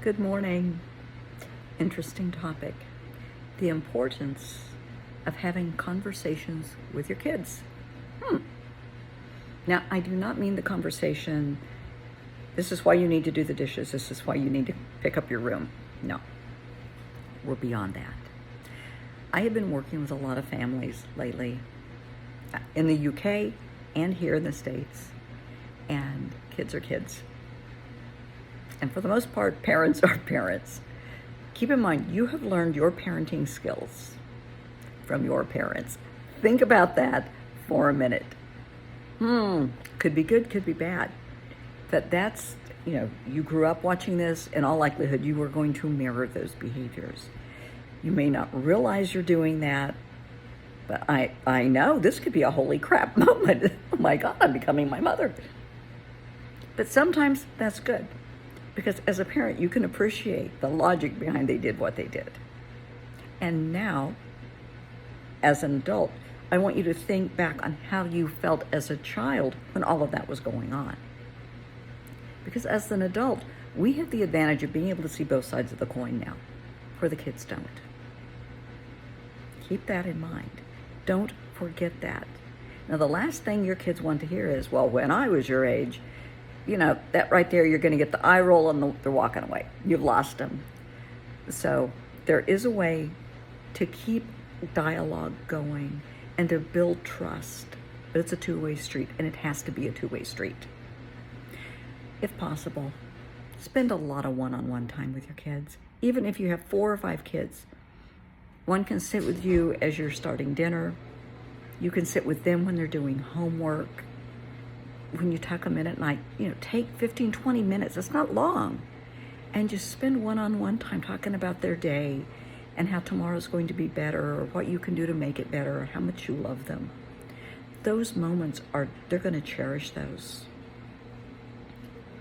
Good morning. Interesting topic. The importance of having conversations with your kids. Now, I do not mean the conversation, this is why you need to do the dishes, this is why you need to pick up your room. No, we're beyond that. I have been working with a lot of families lately in the UK and here in the States, and kids are kids. And for the most part, parents are parents. Keep in mind, you have learned your parenting skills from your parents. Think about that for a minute. Could be good, could be bad. That's, you grew up watching this. In all likelihood, you are going to mirror those behaviors. You may not realize you're doing that, but I know this could be a holy crap moment. Oh my God, I'm becoming my mother. But sometimes that's good. Because as a parent, you can appreciate the logic behind they did what they did. And now, as an adult, I want you to think back on how you felt as a child when all of that was going on. Because as an adult, we have the advantage of being able to see both sides of the coin now, where the kids don't. Keep that in mind. Don't forget that. Now, the last thing your kids want to hear is, well, when I was your age, that right there, you're going to get the eye roll and they're walking away. You've lost them. So there is a way to keep dialogue going and to build trust. But it's a two-way street, and it has to be a two-way street. If possible, spend a lot of one-on-one time with your kids. Even if you have 4 or 5 kids, one can sit with you as you're starting dinner. You can sit with them when they're doing homework. When you tuck them in at night, take 15, 20 minutes. It's not long. And just spend one-on-one time talking about their day and how tomorrow's going to be better, or what you can do to make it better, or how much you love them. Those moments they're going to cherish those.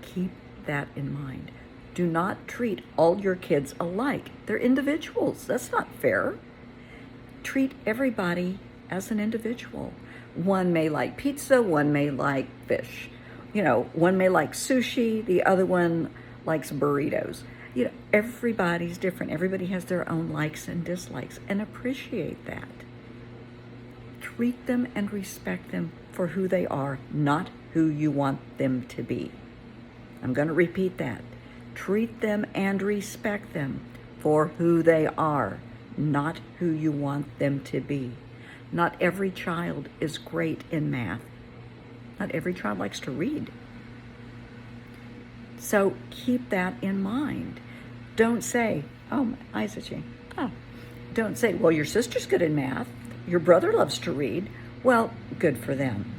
Keep that in mind. Do not treat all your kids alike. They're individuals. That's not fair. Treat everybody as an individual. One may like pizza, one may like fish. One may like sushi, the other one likes burritos. Everybody's different. Everybody has their own likes and dislikes, and appreciate that. Treat them and respect them for who they are, not who you want them to be. I'm going to repeat that. Treat them and respect them for who they are, not who you want them to be. Not every child is great in math. Not every child likes to read. So keep that in mind. Don't say, oh, my eyes itching. Don't say, well, your sister's good in math. Your brother loves to read. Well, good for them.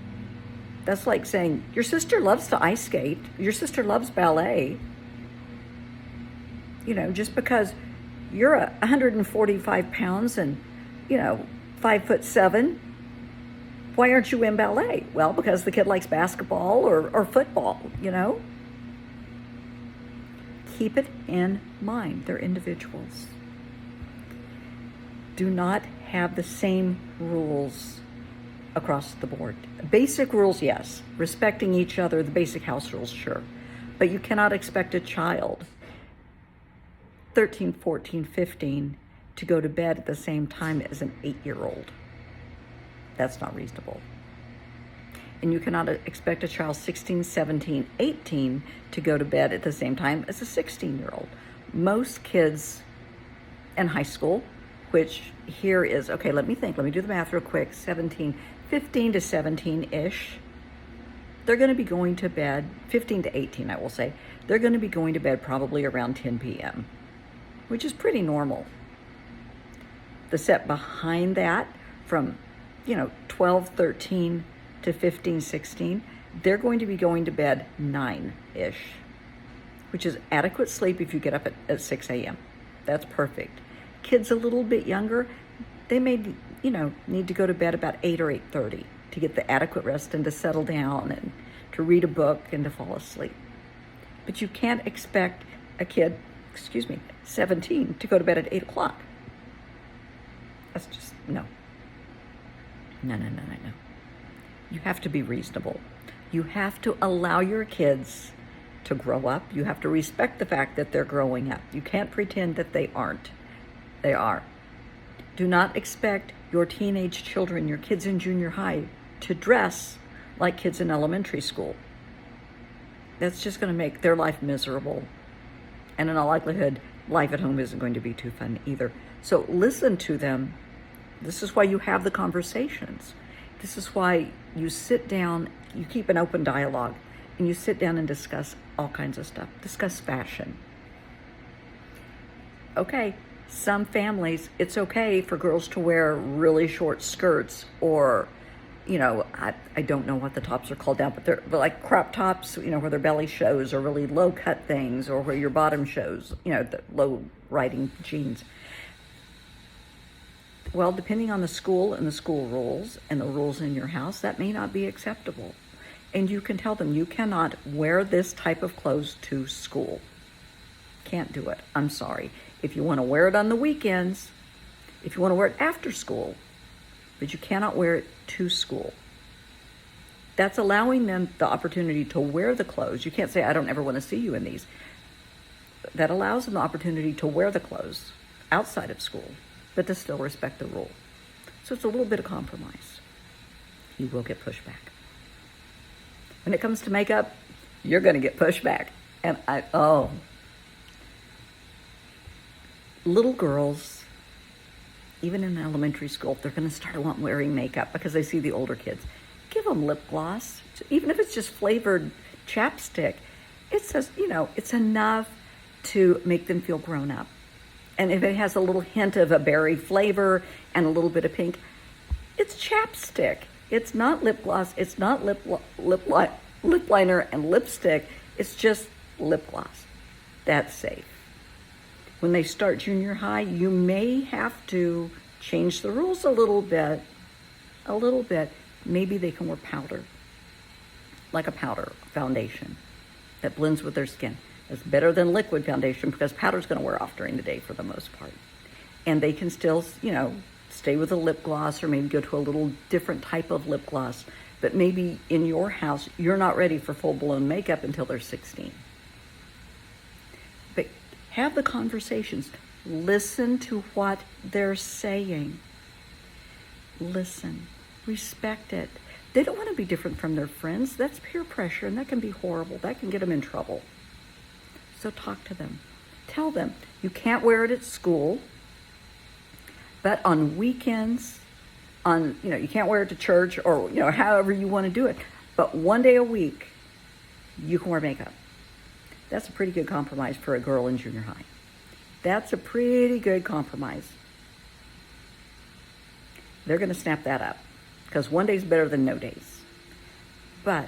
That's like saying, your sister loves to ice skate. Your sister loves ballet. Just because you're 145 pounds and, 5'7", why aren't you in ballet? Well, because the kid likes basketball or football, Keep it in mind. They're individuals. Do not have the same rules across the board. Basic rules, yes. Respecting each other, the basic house rules, sure. But you cannot expect a child, 13, 14, 15, to go to bed at the same time as an 8-year-old. That's not reasonable. And you cannot expect a child 16, 17, 18 to go to bed at the same time as a 16-year-old. Most kids in high school, which here is, okay, let me do the math real quick, 15 to 17-ish, they're going to be going to bed, 15 to 18, I will say, they're going to be going to bed probably around 10 p.m., which is pretty normal. The set behind that, from 12, 13 to 15, 16, they're going to be going to bed 9-ish, which is adequate sleep if you get up at 6 a.m. That's perfect. Kids a little bit younger, they may, need to go to bed about 8 or 8:30 to get the adequate rest and to settle down and to read a book and to fall asleep. But you can't expect a kid, 17, to go to bed at 8 o'clock. That's just, no. No. You have to be reasonable. You have to allow your kids to grow up. You have to respect the fact that they're growing up. You can't pretend that they aren't. They are. Do not expect your teenage children, your kids in junior high, to dress like kids in elementary school. That's just going to make their life miserable. And in all likelihood, life at home isn't going to be too fun either. So listen to them. This is why you have the conversations. This is why you sit down, you keep an open dialogue, and you sit down and discuss all kinds of stuff. Discuss fashion. Okay, some families, it's okay for girls to wear really short skirts or, I don't know what the tops are called now, but they're like crop tops, where their belly shows, or really low cut things, or where your bottom shows, the low riding jeans. Well, depending on the school and the school rules and the rules in your house, that may not be acceptable. And you can tell them, you cannot wear this type of clothes to school. Can't do it. I'm sorry. If you want to wear it on the weekends, if you want to wear it after school, but you cannot wear it to school. That's allowing them the opportunity to wear the clothes. You can't say, I don't ever want to see you in these. That allows them the opportunity to wear the clothes outside of school, but to still respect the rule. So it's a little bit of compromise. You will get pushback. When it comes to makeup, you're going to get pushback. And little girls, even in elementary school, they're going to start wearing makeup because they see the older kids. Give them lip gloss, even if it's just flavored chapstick. It's just, it's enough to make them feel grown up. And if it has a little hint of a berry flavor and a little bit of pink, it's chapstick. It's not lip gloss. It's not lip liner and lipstick. It's just lip gloss. That's safe. When they start junior high, you may have to change the rules a little bit. Maybe they can wear powder, like a powder foundation that blends with their skin. It's better than liquid foundation because powder's going to wear off during the day for the most part. And they can still, stay with a lip gloss or maybe go to a little different type of lip gloss. But maybe in your house, you're not ready for full-blown makeup until they're 16. But have the conversations. Listen to what they're saying. Listen. Respect it. They don't want to be different from their friends. That's peer pressure, and that can be horrible. That can get them in trouble. So talk to them. Tell them you can't wear it at school, but on weekends, you can't wear it to church or, however you want to do it. But one day a week, you can wear makeup. That's a pretty good compromise for a girl in junior high. That's a pretty good compromise. They're going to snap that up because one day's better than no days. But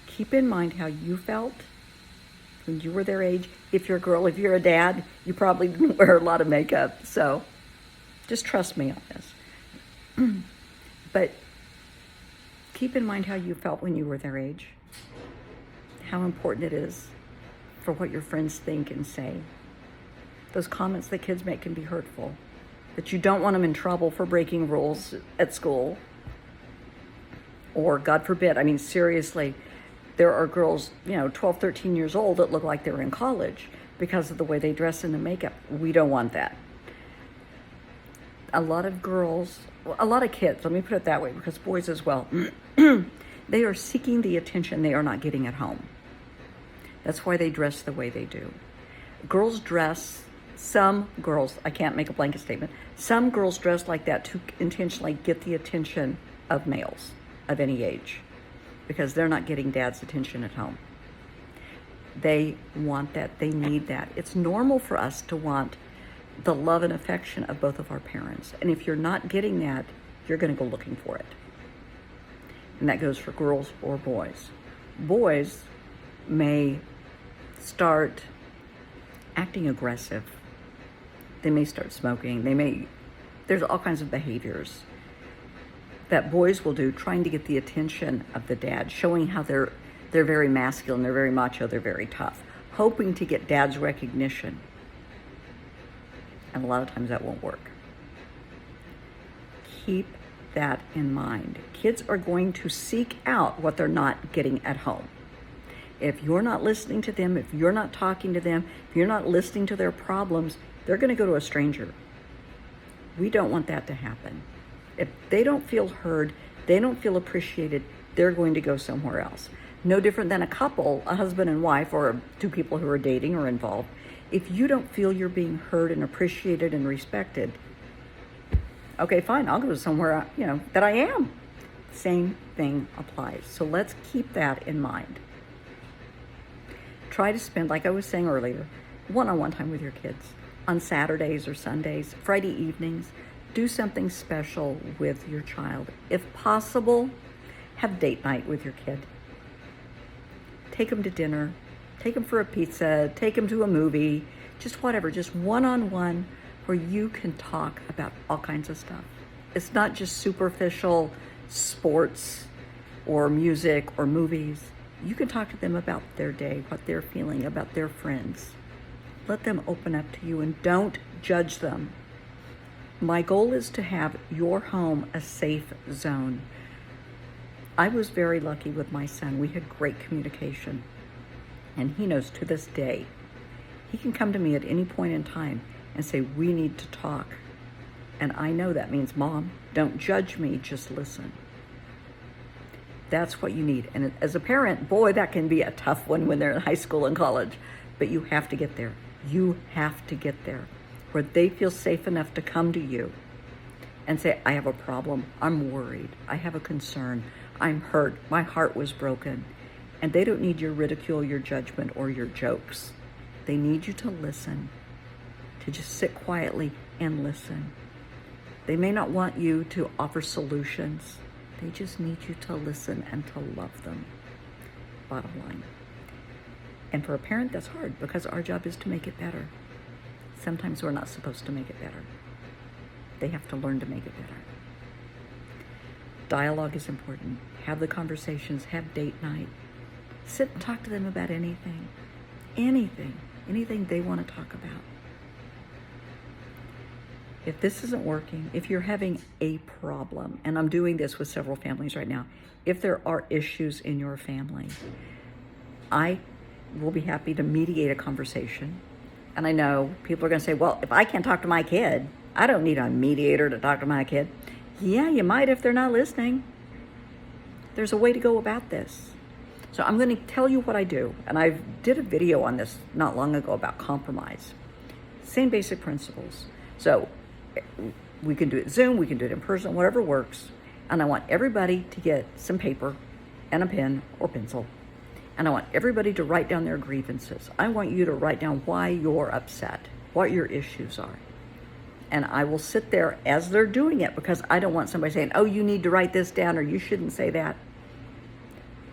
keep in mind how you felt when you were their age. If you're a girl, if you're a dad, you probably didn't wear a lot of makeup. So just trust me on this. But keep in mind how you felt when you were their age, how important it is for what your friends think and say. Those comments that kids make can be hurtful, but you don't want them in trouble for breaking rules at school. Or God forbid, seriously, there are girls, 12, 13 years old that look like they're in college because of the way they dress and the makeup. We don't want that. A lot of kids, let me put it that way, because boys as well, they are seeking the attention they are not getting at home. That's why they dress the way they do. Some girls, I can't make a blanket statement, some girls dress like that to intentionally get the attention of males of any age because they're not getting dad's attention at home. They want that. They need that. It's normal for us to want the love and affection of both of our parents. And if you're not getting that, you're going to go looking for it. And that goes for girls or boys. Boys may start acting aggressive. They may start smoking. There's all kinds of behaviors that boys will do trying to get the attention of the dad, showing how they're very masculine, they're very macho, they're very tough, hoping to get dad's recognition. And a lot of times that won't work. Keep that in mind. Kids are going to seek out what they're not getting at home. If you're not listening to them, if you're not talking to them, if you're not listening to their problems, they're going to go to a stranger. We don't want that to happen. If they don't feel heard, they don't feel appreciated, they're going to go somewhere else. No different than a couple, a husband and wife, or two people who are dating or involved. If you don't feel you're being heard and appreciated and respected, okay, fine, I'll go to somewhere, that I am. Same thing applies. So let's keep that in mind. Try to spend, like I was saying earlier, one-on-one time with your kids on Saturdays or Sundays, Friday evenings. Do something special with your child. If possible, have date night with your kid. Take them to dinner, take them for a pizza, take them to a movie, just whatever, just one-on-one where you can talk about all kinds of stuff. It's not just superficial sports or music or movies. You can talk to them about their day, what they're feeling, about their friends. Let them open up to you and don't judge them. My goal is to have your home a safe zone. I was very lucky with my son. We had great communication. And he knows to this day, he can come to me at any point in time and say, we need to talk. And I know that means, Mom, don't judge me, just listen. That's what you need. And as a parent, boy, that can be a tough one when they're in high school and college. But you have to get there. You have to get there where they feel safe enough to come to you and say, I have a problem. I'm worried. I have a concern. I'm hurt. My heart was broken. And they don't need your ridicule, your judgment, or your jokes. They need you to listen, to just sit quietly and listen. They may not want you to offer solutions. They just need you to listen and to love them. Bottom line. And for a parent, that's hard because our job is to make it better. Sometimes we're not supposed to make it better. They have to learn to make it better. Dialogue is important. Have the conversations, have date night. Sit and talk to them about anything they want to talk about. If this isn't working, if you're having a problem, and I'm doing this with several families right now, if there are issues in your family, I will be happy to mediate a conversation. And I know people are going to say, well, if I can't talk to my kid, I don't need a mediator to talk to my kid. Yeah, you might if they're not listening. There's a way to go about this. So I'm going to tell you what I do. And I did a video on this not long ago about compromise. Same basic principles. So we can do it Zoom, we can do it in person, whatever works. And I want everybody to get some paper and a pen or pencil. And I want everybody to write down their grievances. I want you to write down why you're upset, what your issues are. And I will sit there as they're doing it because I don't want somebody saying, oh, you need to write this down or you shouldn't say that.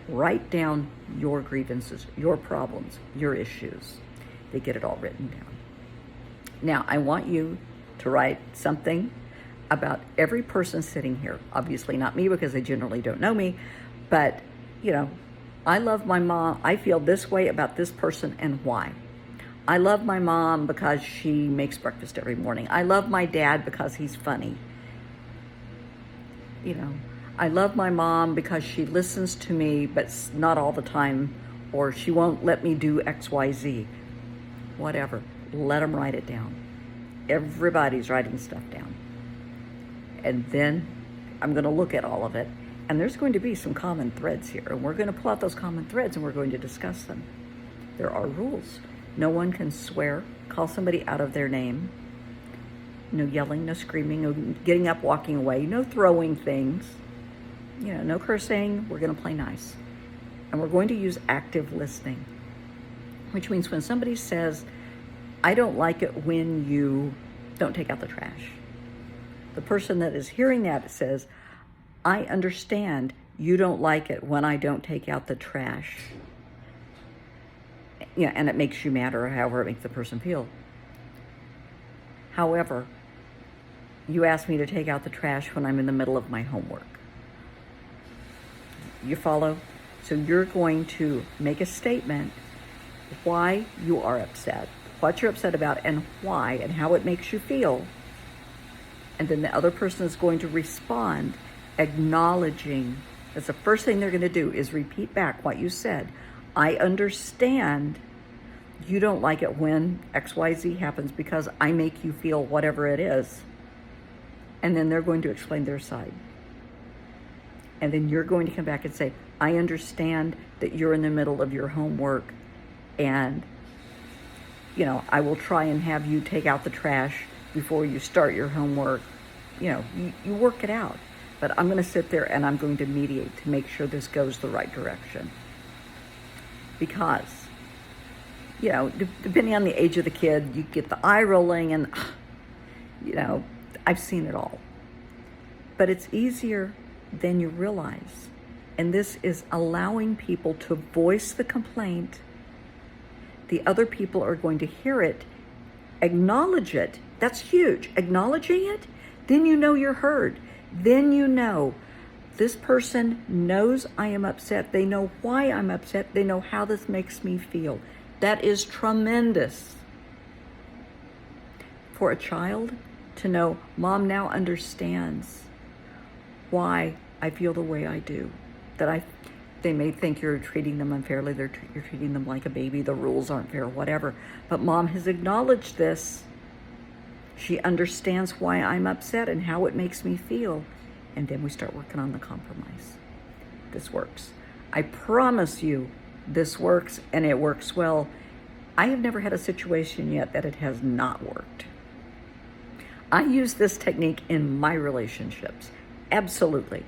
Write down your grievances, your problems, your issues. They get it all written down. Now, I want you to write something about every person sitting here. Obviously not me because they generally don't know me, but, I love my mom. I feel this way about this person and why. I love my mom because she makes breakfast every morning. I love my dad because he's funny. I love my mom because she listens to me, but not all the time, or she won't let me do X, Y, Z. Whatever. Let them write it down. Everybody's writing stuff down. And then I'm going to look at all of it. And there's going to be some common threads here. And we're going to pull out those common threads and we're going to discuss them. There are rules. No one can swear, call somebody out of their name. No yelling, no screaming, no getting up, walking away, no throwing things. No cursing. We're going to play nice. And we're going to use active listening, which means when somebody says, I don't like it when you don't take out the trash. The person that is hearing that says, I understand you don't like it when I don't take out the trash. And it makes you mad or however it makes the person feel. However, you ask me to take out the trash when I'm in the middle of my homework. You follow? So you're going to make a statement why you are upset, what you're upset about and why and how it makes you feel. And then the other person is going to respond acknowledging. That's the first thing they're going to do is repeat back what you said. I understand you don't like it when XYZ happens because I make you feel whatever it is. And then they're going to explain their side. And then you're going to come back and say, I understand that you're in the middle of your homework, and, I will try and have you take out the trash before you start your homework. You work it out. But I'm going to sit there and I'm going to mediate to make sure this goes the right direction. Because, depending on the age of the kid, you get the eye rolling and, I've seen it all. But it's easier than you realize. And this is allowing people to voice the complaint. The other people are going to hear it, acknowledge it. That's huge. Acknowledging it, then you're heard. Then this person knows I am upset. They know why I'm upset. They know how this makes me feel. That is tremendous. For a child to know, Mom now understands why I feel the way I do. They may think you're treating them unfairly. You're treating them like a baby. The rules aren't fair, whatever. But Mom has acknowledged this. She understands why I'm upset and how it makes me feel. And then we start working on the compromise. This works. I promise you this works, and it works well. I have never had a situation yet that it has not worked. I use this technique in my relationships. Absolutely.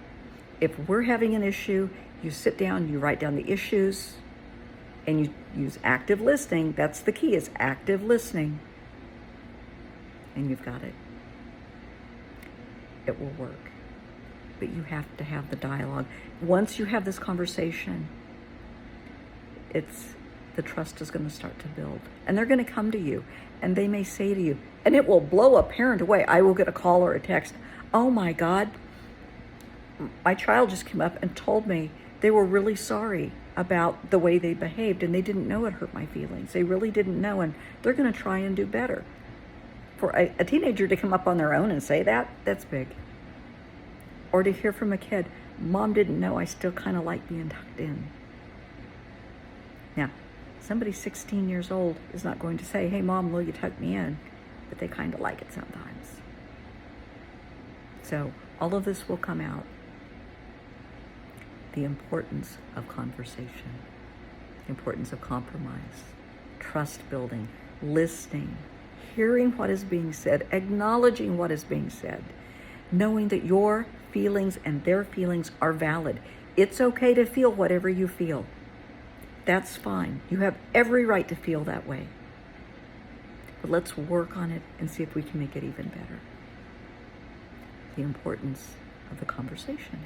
If we're having an issue, you sit down, you write down the issues, and you use active listening. That's the key, is active listening. And you've got it. It will work. But you have to have the dialogue. Once you have this conversation, the trust is going to start to build. And they're going to come to you, and they may say to you, and it will blow a parent away. I will get a call or a text, oh my God, my child just came up and told me they were really sorry about the way they behaved, and they didn't know it hurt my feelings. They really didn't know, and they're going to try and do better. For a teenager to come up on their own and say that, that's big. Or to hear from a kid, Mom didn't know I still kind of like being tucked in. Now, somebody 16 years old is not going to say, hey, Mom, will you tuck me in? But they kind of like it sometimes. So all of this will come out. The importance of conversation, the importance of compromise, trust building, listening, hearing what is being said, acknowledging what is being said, knowing that your feelings and their feelings are valid. It's okay to feel whatever you feel. That's fine. You have every right to feel that way. But let's work on it and see if we can make it even better. The importance of the conversation.